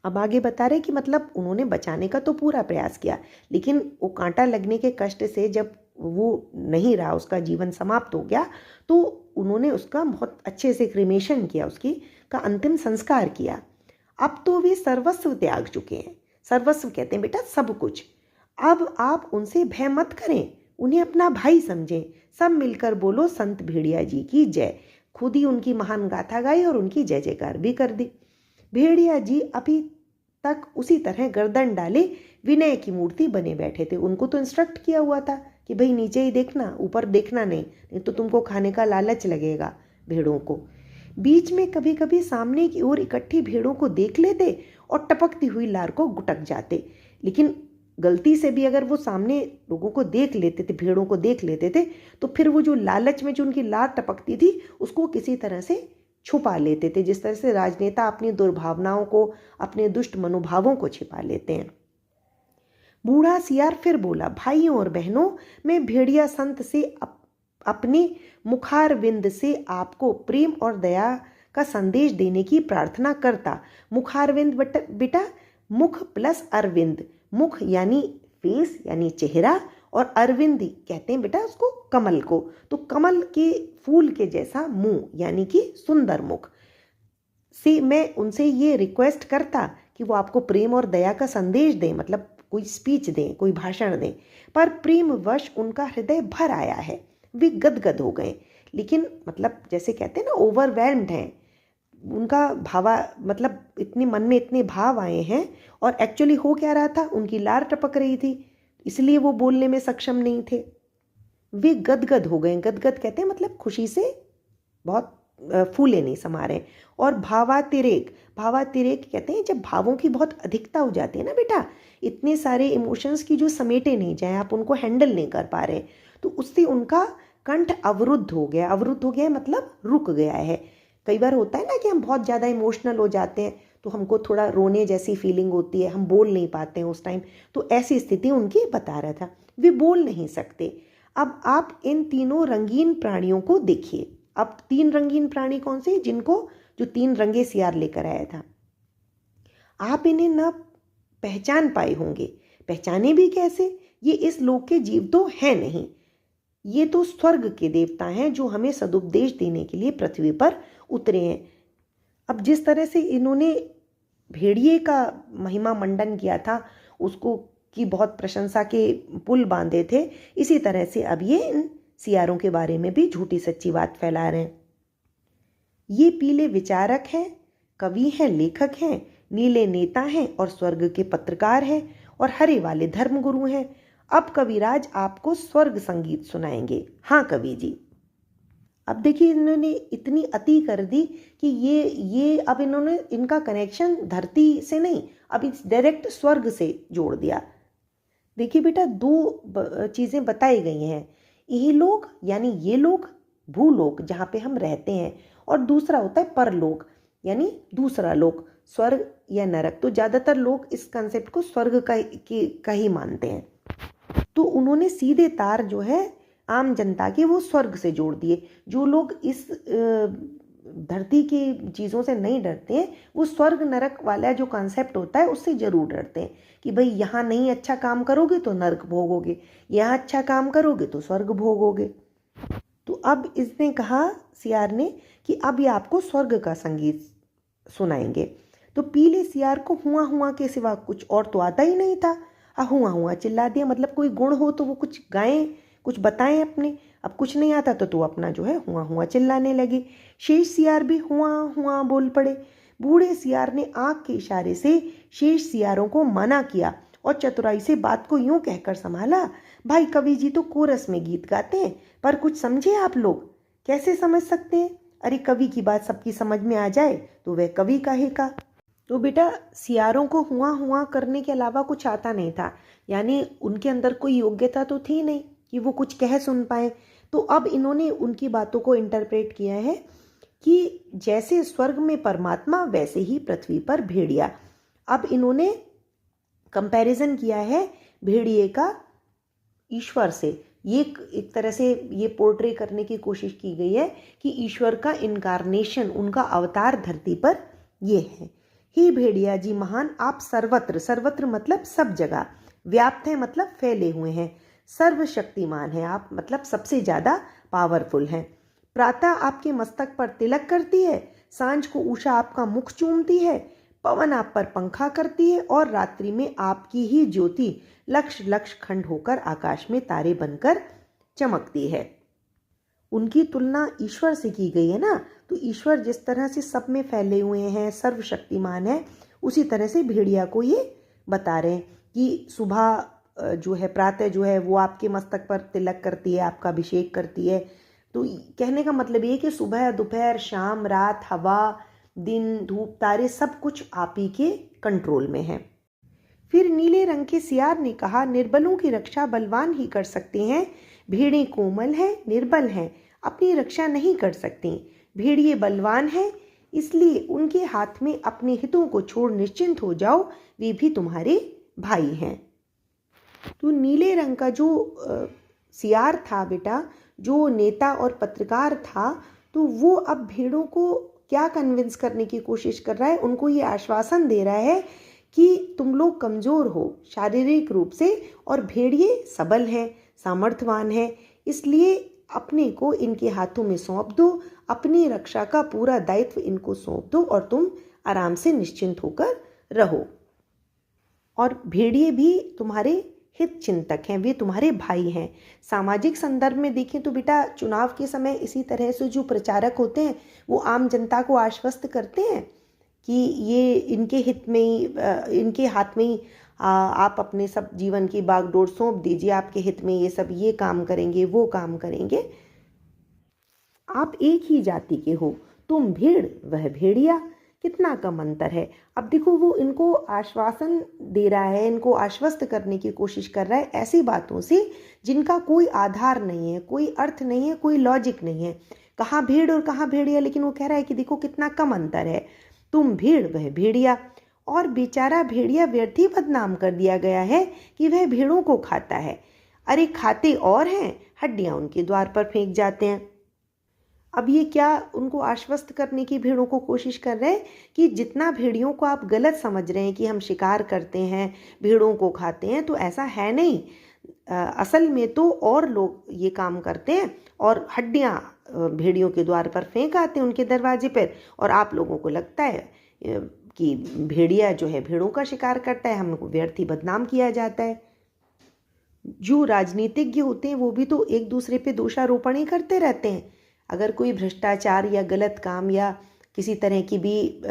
अब आगे बता रहे कि मतलब उन्होंने बचाने का तो पूरा प्रयास किया, लेकिन वो कांटा लगने के कष्ट से जब वो नहीं रहा, उसका जीवन समाप्त हो गया, तो उन्होंने उसका बहुत अच्छे से क्रिमेशन किया, उसकी का अंतिम संस्कार किया। अब तो वे सर्वस्व त्याग चुके हैं। सर्वस्व कहते हैं बेटा सब कुछ। अब आप उनसे भय मत करें, उन्हें अपना भाई समझें। सब मिलकर बोलो संत भेड़िया जी की जय। खुद ही उनकी महान गाथा गाई और उनकी जय जयकार भी कर दी। भेड़िया जी अभी तक उसी तरह गर्दन डाले विनय की मूर्ति बने बैठे थे। उनको तो इंस्ट्रक्ट किया हुआ था कि भाई नीचे ही देखना, ऊपर देखना नहीं तो तुमको खाने का लालच लगेगा भेड़ों को। बीच में कभी कभी सामने की ओर इकट्ठी भेड़ों को देख लेते और टपकती हुई लार को गुटक जाते, लेकिन गलती से भी अगर वो सामने लोगों को देख लेते थे, भेड़ों को देख लेते थे, तो फिर वो जो लालच में जो उनकी लार टपकती थी उसको किसी तरह से छुपा लेते थे, जिस तरह से राजनेता अपनी दुर्भावनाओं को, अपने दुष्ट मनोभावों को छिपा लेते हैं। बूढ़ा सियार फिर बोला, भाइयों और बहनों, मैं भेड़िया संत से अपने मुखारविंद से आपको प्रेम और दया का संदेश देने की प्रार्थना करता। मुखारविंद बेटा मुख प्लस अरविंद, मुख यानी फेस यानी चेहरा, और अरविंद कहते हैं बेटा उसको कमल को, तो कमल के फूल के जैसा मुंह यानी कि सुंदर मुख से मैं उनसे ये रिक्वेस्ट करता कि वो आपको प्रेम और दया का संदेश दें, मतलब कोई स्पीच दें, कोई भाषण दें। पर प्रेमवश उनका हृदय भर आया है, वे गदगद हो गए। लेकिन मतलब जैसे कहते हैं ना ओवरवेल्म्ड हैं, उनका भावा मतलब इतने मन में इतने भाव आए हैं। और एक्चुअली हो क्या रहा था, उनकी लार टपक रही थी, इसलिए वो बोलने में सक्षम नहीं थे। वे गदगद हो गए। गदगद कहते हैं मतलब खुशी से बहुत फूले नहीं समा रहे। और भावातिरेक कहते हैं जब भावों की बहुत अधिकता हो जाती है ना बेटा, इतने सारे इमोशंस की जो समेटे नहीं जाए, आप उनको हैंडल नहीं कर पा रहे, तो उससे उनका कंठ अवरुद्ध हो गया। मतलब रुक गया है। कई बार होता है ना कि हम बहुत ज़्यादा इमोशनल हो जाते हैं तो हमको थोड़ा रोने जैसी फीलिंग होती है, हम बोल नहीं पाते हैं उस टाइम, तो ऐसी स्थिति उनकी बता रहा था। वे बोल नहीं सकते। अब आप इन तीनों रंगीन प्राणियों को देखिए। अब 3 रंगीन प्राणी कौन से, जो 3 रंगे सियार लेकर आया था, आप इन्हें न पहचान पाए होंगे। पहचाने भी कैसे, ये इस लोक के जीव तो है नहीं, ये तो स्वर्ग के देवता हैं जो हमें सदुपदेश देने के लिए पृथ्वी पर उतरे हैं। अब जिस तरह से इन्होंने भेड़िए का महिमा मंडन किया था, उसको की बहुत प्रशंसा के पुल बांधे थे, इसी तरह से अब ये इन सियारों के बारे में भी झूठी सच्ची बात फैला रहे हैं। ये पीले विचारक हैं, कवि हैं, लेखक हैं, नीले नेता हैं और स्वर्ग के पत्रकार हैं, और हरे वाले धर्मगुरु हैं। अब कविराज आपको स्वर्ग संगीत सुनाएंगे। हाँ कवि जी। अब देखिए इन्होंने इतनी अति कर दी कि ये अब इन्होंने इनका कनेक्शन धरती से नहीं, अब इस डायरेक्ट स्वर्ग से जोड़ दिया। देखिए बेटा 2 चीज़ें बताई गई हैं। ये लोग यानी ये लोग भूलोक जहाँ पे हम रहते हैं, और दूसरा होता है परलोक यानी दूसरा लोक, स्वर्ग या नरक। तो ज़्यादातर लोग इस कंसेप्ट को स्वर्ग का ही मानते हैं। तो उन्होंने सीधे तार जो है आम जनता के वो स्वर्ग से जोड़ दिए। जो लोग इस धरती की चीज़ों से नहीं डरते हैं, वो स्वर्ग नरक वाला जो कॉन्सेप्ट होता है उससे ज़रूर डरते हैं कि भाई यहाँ नहीं अच्छा काम करोगे तो नरक भोगोगे, यहाँ अच्छा काम करोगे तो स्वर्ग भोगोगे। तो अब इसने कहा सियार ने कि अब ये आपको स्वर्ग का संगीत सुनाएंगे। तो पीले सियार को हुआ हुआ के सिवा कुछ और तो आता ही नहीं था। हुआ हुआ चिल्ला दिया, मतलब कोई गुण हो तो वो कुछ गाएं, कुछ बताएं अपने। अब कुछ नहीं आता तो अपना जो है हुआ हुआ चिल्लाने लगे। शेष सियार भी हुआ हुआ बोल पड़े। बूढ़े सियार ने आँख के इशारे से शेष सियारों को मना किया और चतुराई से बात को यूं कहकर संभाला, भाई कवि जी तो कोरस में गीत गाते हैं, पर कुछ समझे आप लोग? कैसे समझ सकते हैं? अरे कवि की बात सबकी समझ में आ जाए तो वह कवि कहेगा। तो बेटा सियारों को हुआ हुआ करने के अलावा कुछ आता नहीं था, यानी उनके अंदर कोई योग्यता तो थी नहीं कि वो कुछ कह सुन पाए। तो अब इन्होंने उनकी बातों को इंटरप्रेट किया है कि जैसे स्वर्ग में परमात्मा वैसे ही पृथ्वी पर भेड़िया। अब इन्होंने कंपैरिजन किया है भेड़िए का ईश्वर से। ये एक तरह से ये पोर्ट्रे करने की कोशिश की गई है कि ईश्वर का इनकारनेशन, उनका अवतार धरती पर ये है। हे भेड़िया जी महान, आप सर्वत्र, सर्वत्र मतलब सब जगह, व्याप्त हैं मतलब फैले हुए हैं, सर्वशक्तिमान है आप मतलब सबसे ज़्यादा पावरफुल हैं। प्रातः आपके मस्तक पर तिलक करती है, सांझ को उषा आपका मुख चूमती है, पवन आप पर पंखा करती है और रात्रि में आपकी ही ज्योति लक्ष लक्ष खंड होकर आकाश में तारे बनकर चमकती है। उनकी तुलना ईश्वर से की गई है ना, तो ईश्वर जिस तरह से सब में फैले हुए हैं, सर्वशक्तिमान है, उसी तरह से भेड़िया को ये बता रहे हैं कि सुबह जो है, प्रातः जो है वो आपके मस्तक पर तिलक करती है, आपका अभिषेक करती है। तो कहने का मतलब ये कि सुबह दोपहर शाम रात हवा दिन धूप तारे सब कुछ आप ही के कंट्रोल में है। फिर नीले रंग के सियार ने कहा, निर्बलों की रक्षा बलवान ही कर सकते हैं, भेड़ें कोमल हैं निर्बल हैं, अपनी रक्षा नहीं कर सकती। भेड़िए बलवान हैं, इसलिए उनके हाथ में अपने हितों को छोड़ निश्चिंत हो जाओ, वे भी तुम्हारे भाई हैं। तो नीले रंग का जो सियार था बेटा, जो नेता और पत्रकार था, तो वो अब भेड़ों को क्या कन्विंस करने की कोशिश कर रहा है, उनको ये आश्वासन दे रहा है कि तुम लोग कमज़ोर हो शारीरिक रूप से और भेड़िए सबल हैं, सामर्थ्यवान हैं, इसलिए अपने को इनके हाथों में सौंप दो, अपनी रक्षा का पूरा दायित्व इनको सौंप दो और तुम आराम से निश्चिंत होकर रहो। और भेड़िए भी तुम्हारे हित चिंतक हैं, वे तुम्हारे भाई हैं। सामाजिक संदर्भ में देखें तो बेटा चुनाव के समय इसी तरह से जो प्रचारक होते हैं वो आम जनता को आश्वस्त करते हैं कि ये इनके हित में ही, इनके हाथ में ही आप अपने सब जीवन की बागडोर सौंप दीजिए, आपके हित में ये सब ये काम करेंगे वो काम करेंगे। आप एक ही जाति के हो, तुम भेड़ वह भेड़िया, कितना कम अंतर है। अब देखो वो इनको आश्वासन दे रहा है, इनको आश्वस्त करने की कोशिश कर रहा है ऐसी बातों से जिनका कोई आधार नहीं है, कोई अर्थ नहीं है, कोई लॉजिक नहीं है। कहाँ भेड़ और कहाँ भेड़िया, लेकिन वो कह रहा है कि देखो कितना कम अंतर है, तुम भेड़ वह भेड़िया। और बेचारा भेड़िया व्यर्थ ही बदनाम कर दिया गया है कि वह भेड़ों को खाता है। अरे खाते और हैं, हड्डियां उनके द्वार पर फेंक जाते हैं। अब ये क्या उनको आश्वस्त करने की भेड़ों को कोशिश कर रहे हैं कि जितना भेड़ियों को आप गलत समझ रहे हैं कि हम शिकार करते हैं भेड़ों को खाते हैं, तो ऐसा है नहीं। असल में तो और लोग ये काम करते हैं और हड्डियां भेड़ियों के द्वार पर फेंक आते हैं उनके दरवाजे पर, और आप लोगों को लगता है कि भेड़िया जो है भेड़ों का शिकार करता है, हमको व्यर्थ ही बदनाम किया जाता है। जो राजनीतिज्ञ होते हैं वो भी तो एक दूसरे पे दोषारोपण ही करते रहते हैं। अगर कोई भ्रष्टाचार या गलत काम या किसी तरह की भी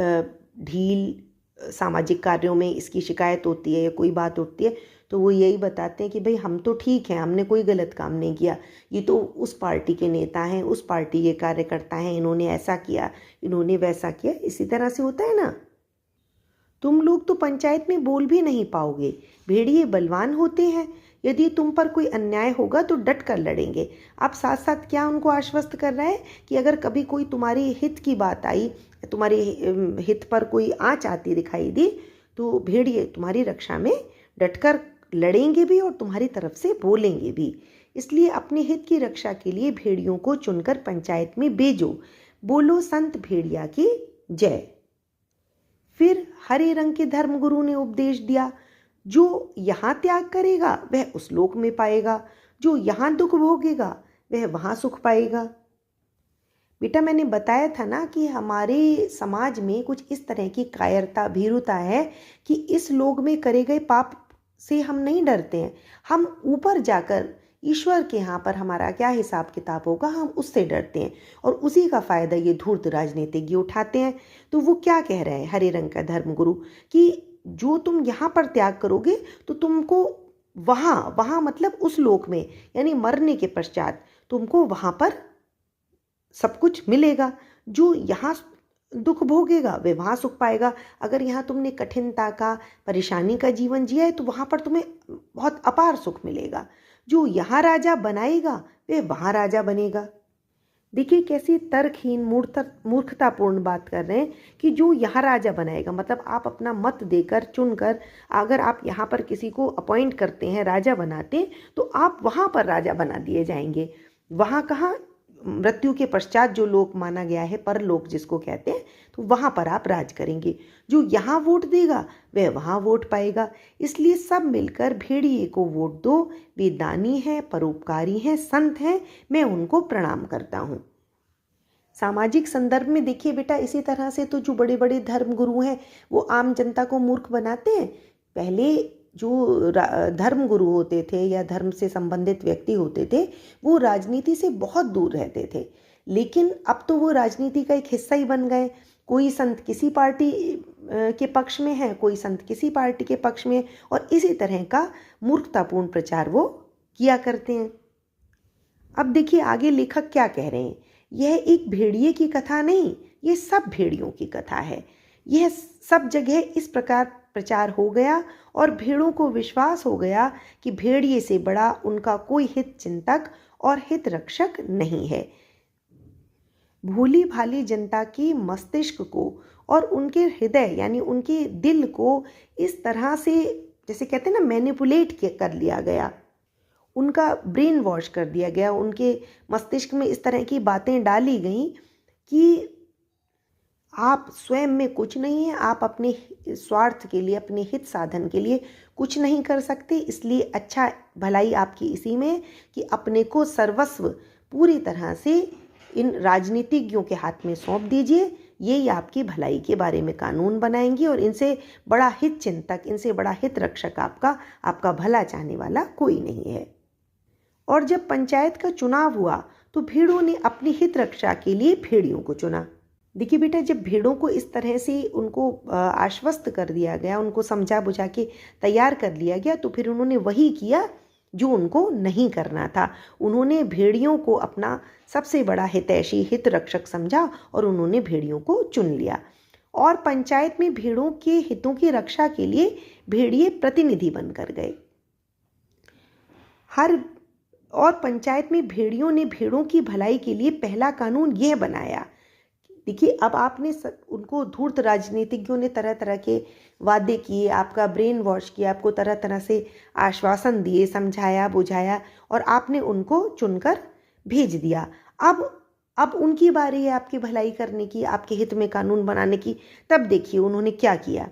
ढील सामाजिक कार्यों में इसकी शिकायत होती है या कोई बात उठती है, तो वो यही बताते हैं कि भाई हम तो ठीक हैं, हमने कोई गलत काम नहीं किया, ये तो उस पार्टी के नेता हैं, उस पार्टी के कार्यकर्ता हैं, इन्होंने ऐसा किया, इन्होंने वैसा किया। इसी तरह से होता है ना। तुम लोग तो पंचायत में बोल भी नहीं पाओगे, भेड़िए बलवान होते हैं, यदि तुम पर कोई अन्याय होगा तो डट कर लड़ेंगे। अब साथ साथ क्या उनको आश्वस्त कर रहा है कि अगर कभी कोई तुम्हारे हित की बात आई, तुम्हारे हित पर कोई आँच आती दिखाई दी, तो भेड़िए तुम्हारी रक्षा में डटकर लड़ेंगे भी और तुम्हारी तरफ से बोलेंगे भी। इसलिए अपने हित की रक्षा के लिए भेड़ियों को चुनकर पंचायत में भेजो। बोलो संत भेड़िया की जय। फिर हरे रंग के धर्मगुरु ने उपदेश दिया, जो यहाँ त्याग करेगा वह उस लोक में पाएगा, जो यहाँ दुख भोगेगा वह वहाँ सुख पाएगा। बेटा मैंने बताया था ना कि हमारे समाज में कुछ इस तरह की कायरता भीरुता है कि इस लोक में करे गए पाप से हम नहीं डरते हैं, हम ऊपर जाकर ईश्वर के यहाँ पर हमारा क्या हिसाब किताब होगा हम उससे डरते हैं, और उसी का फायदा ये धूर्त राजनीतिज्ञ उठाते हैं। तो वो क्या कह रहे हैं हरे रंग का धर्मगुरु कि जो तुम यहाँ पर त्याग करोगे तो तुमको वहाँ मतलब उस लोक में यानी मरने के पश्चात तुमको वहाँ पर सब कुछ मिलेगा। जो यहाँ दुख भोगेगा वे वहाँ सुख पाएगा। अगर यहाँ तुमने कठिनता का, परेशानी का जीवन जिया है तो वहाँ पर तुम्हें बहुत अपार सुख मिलेगा। जो यहाँ राजा बनाएगा वे वहाँ राजा बनेगा। देखिए कैसी तर्कहीन मूर्खतापूर्ण बात कर रहे हैं कि जो यहाँ राजा बनाएगा, मतलब आप अपना मत देकर चुनकर अगर आप यहाँ पर किसी को अपॉइंट करते हैं, राजा बनाते हैं, तो आप वहाँ पर राजा बना दिए जाएंगे। वहाँ कहाँ, मृत्यु के पश्चात जो लोक माना गया है, परलोक जिसको कहते हैं, तो वहाँ पर आप राज करेंगे। जो यहाँ वोट देगा वह वहाँ वोट पाएगा। इसलिए सब मिलकर भेड़िए को वोट दो। वे दानी हैं, परोपकारी हैं, संत हैं, मैं उनको प्रणाम करता हूँ। सामाजिक संदर्भ में देखिए बेटा, इसी तरह से तो जो बड़े बड़े धर्म गुरु हैं वो आम जनता को मूर्ख बनाते हैं। पहले जो धर्म गुरु होते थे या धर्म से संबंधित व्यक्ति होते थे वो राजनीति से बहुत दूर रहते थे, लेकिन अब तो वो राजनीति का एक हिस्सा ही बन गए। कोई संत किसी पार्टी के पक्ष में है, कोई संत किसी पार्टी के पक्ष में, और इसी तरह का मूर्खतापूर्ण प्रचार वो किया करते हैं। अब देखिए आगे लेखक क्या कह रहे हैं। यह एक भेड़िए की कथा नहीं, ये सब भेड़ियों की कथा है। यह सब जगह इस प्रकार प्रचार हो गया और भेड़ों को विश्वास हो गया कि भेड़िए से बड़ा उनका कोई हित चिंतक और हित रक्षक नहीं है। भोली भाली जनता की मस्तिष्क को और उनके हृदय यानी उनके दिल को इस तरह से, जैसे कहते हैं ना, मैनिपुलेट कर लिया गया, उनका ब्रेन वॉश कर दिया गया। उनके मस्तिष्क में इस तरह की बातें डाली गई कि आप स्वयं में कुछ नहीं है, आप अपने स्वार्थ के लिए, अपने हित साधन के लिए कुछ नहीं कर सकते। इसलिए अच्छा भलाई आपकी इसी में कि अपने को सर्वस्व पूरी तरह से इन राजनीतिज्ञों के हाथ में सौंप दीजिए। ये आपकी भलाई के बारे में कानून बनाएंगे और इनसे बड़ा हित चिंतक, इनसे बड़ा हित रक्षक आपका भला चाहने वाला कोई नहीं है। और जब पंचायत का चुनाव हुआ तो भेड़ों ने अपनी हित रक्षा के लिए भेड़ियों को चुना। देखिए बेटा, जब भेड़ों को इस तरह से उनको आश्वस्त कर दिया गया, उनको समझा बुझा के तैयार कर लिया गया, तो फिर उन्होंने वही किया जो उनको नहीं करना था। उन्होंने भेड़ियों को अपना सबसे बड़ा हितैषी, हित रक्षक समझा और उन्होंने भेड़ियों को चुन लिया। और पंचायत में भेड़ों के हितों की रक्षा के लिए भेड़िए प्रतिनिधि बनकर गए। और पंचायत में भेड़ियों ने भेड़ों की भलाई के लिए पहला कानून यह बनाया। देखिए, अब आपने उनको, धूर्त राजनीतिज्ञों ने तरह तरह के वादे किए, आपका ब्रेन वॉश किया, आपको तरह तरह से आश्वासन दिए, समझाया बुझाया, और आपने उनको चुनकर भेज दिया। अब उनकी बारी है आपकी भलाई करने की, आपके हित में कानून बनाने की। तब देखिए उन्होंने क्या किया।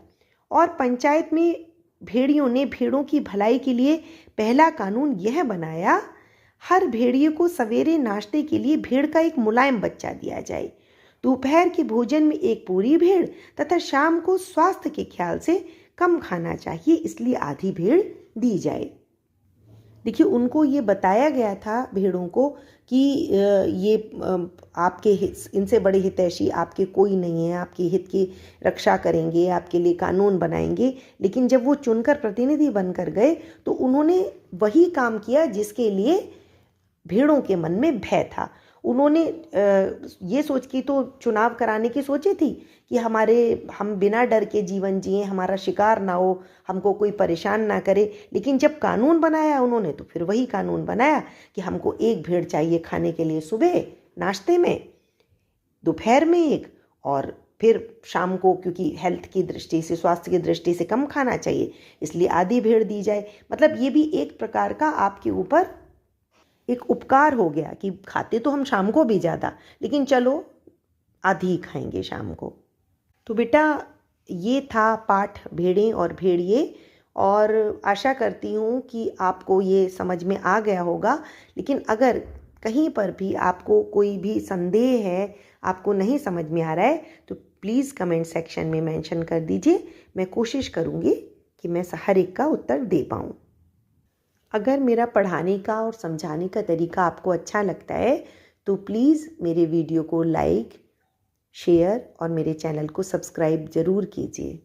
और पंचायत में भेड़ियों ने भेड़ों की भलाई के लिए पहला कानून यह बनाया, हर भेड़िए को सवेरे नाश्ते के लिए भेड़ का एक मुलायम बच्चा दिया जाए। दोपहर के भोजन में एक पूरी भेड़ तथा शाम को स्वास्थ्य के ख्याल से कम खाना चाहिए, इसलिए आधी भेड़ दी जाए। देखिए, उनको ये बताया गया था भेड़ों को कि ये आपके इनसे बड़े हितैषी आपके कोई नहीं है, आपके हित की रक्षा करेंगे, आपके लिए कानून बनाएंगे। लेकिन जब वो चुनकर प्रतिनिधि बनकर गए तो उन्होंने वही काम किया जिसके लिए भेड़ों के मन में भय था। उन्होंने ये सोच के तो चुनाव कराने की सोची थी कि हम बिना डर के जीवन जिए, हमारा शिकार ना हो, हमको कोई परेशान ना करे। लेकिन जब कानून बनाया उन्होंने, तो फिर वही कानून बनाया कि हमको एक भेड़ चाहिए खाने के लिए, सुबह नाश्ते में, दोपहर में एक, और फिर शाम को, क्योंकि हेल्थ की दृष्टि से, स्वास्थ्य की दृष्टि से कम खाना चाहिए, इसलिए आधी भेड़ दी जाए। मतलब ये भी एक प्रकार का आपके ऊपर एक उपकार हो गया कि खाते तो हम शाम को भी ज़्यादा, लेकिन चलो आधी ही खाएंगे शाम को। तो बेटा, ये था पाठ भेड़ें और भेड़िए, और आशा करती हूँ कि आपको ये समझ में आ गया होगा। लेकिन अगर कहीं पर भी आपको कोई भी संदेह है, आपको नहीं समझ में आ रहा है, तो प्लीज़ कमेंट सेक्शन में मेंशन कर दीजिए। मैं कोशिश करूँगी कि मैं हर एक का उत्तर दे पाऊँ। अगर मेरा पढ़ाने का और समझाने का तरीका आपको अच्छा लगता है तो प्लीज़ मेरे वीडियो को लाइक, शेयर और मेरे चैनल को सब्सक्राइब ज़रूर कीजिए।